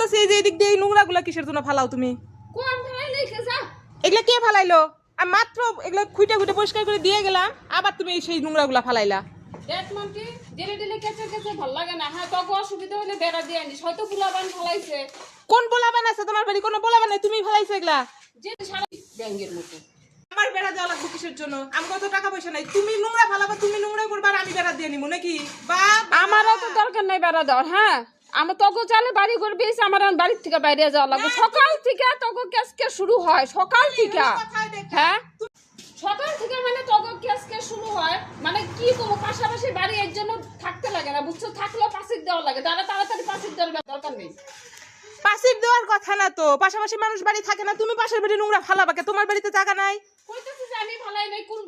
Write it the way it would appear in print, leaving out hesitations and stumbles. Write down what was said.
বলতেছি এই যে এদিক দিয়ে এই নোংরাগুলা কিসের জন্য ফালাও তুমি? কোন ফেলাইলে যা এগুলা কে ফালাইলো? আমি মাত্র এগুলা খুঁটে খুঁটে পরিষ্কার করে দিয়ে গেলাম, আবার তুমি সেই নোংরাগুলা ফালাইলা। দেখ মানটি ডেলে ডেলে কেচে কেচে ভাল লাগে না। হ্যাঁ তোকে অসুবিধা হলে বেড়া দিয়ে আনিস, হয়তো পোলাবান ফেলাইছে। কোন পোলাবান আছে তোমার বাড়ি? কোনো পোলাবান নাই, তুমি ফালাইছো এগুলা। যে সারা ব্যাঙ্গের মতো আমার বেড়া দেওয়া লাগবে কিসের জন্য? আমার কত টাকা পয়সা নাই, তুমি নোংরা ফালাবা, তুমি নোংরা করবা আর আমি বেড়া দিয়ে নিবো নাকি? আমারও তো দরকার নাই বেড়া দেওয়ার। হ্যাঁ আমরা তোকে চালে বাড়ি করবি, আমার বাড়ির থেকে বাইরে যাওয়া লাগবে। সকাল থেকে তোকে কেসকে শুরু হয়, সকাল থেকে। হ্যাঁ সকাল থেকে মানে তোকে কেসকে শুরু হয়, মানে কি করবো? পাশাপাশি বাড়ি এর জন্য থাকতে লাগে না, বুঝছো? থাকলেও পাশিক দেওয়া লাগে, তারা তাড়াতাড়ি পাশিক দেওয়ার দরকার নেই। পাশির দেওয়ার কথা না তো, পাশাপাশি মানুষ বাড়ি থাকে না, তুমি পাশের বাড়ি নোংরা ফালাবা কে? তোমার বাড়িতে জায়গা নাই? কইতেছি যে আমি ভালাই নাই, কোন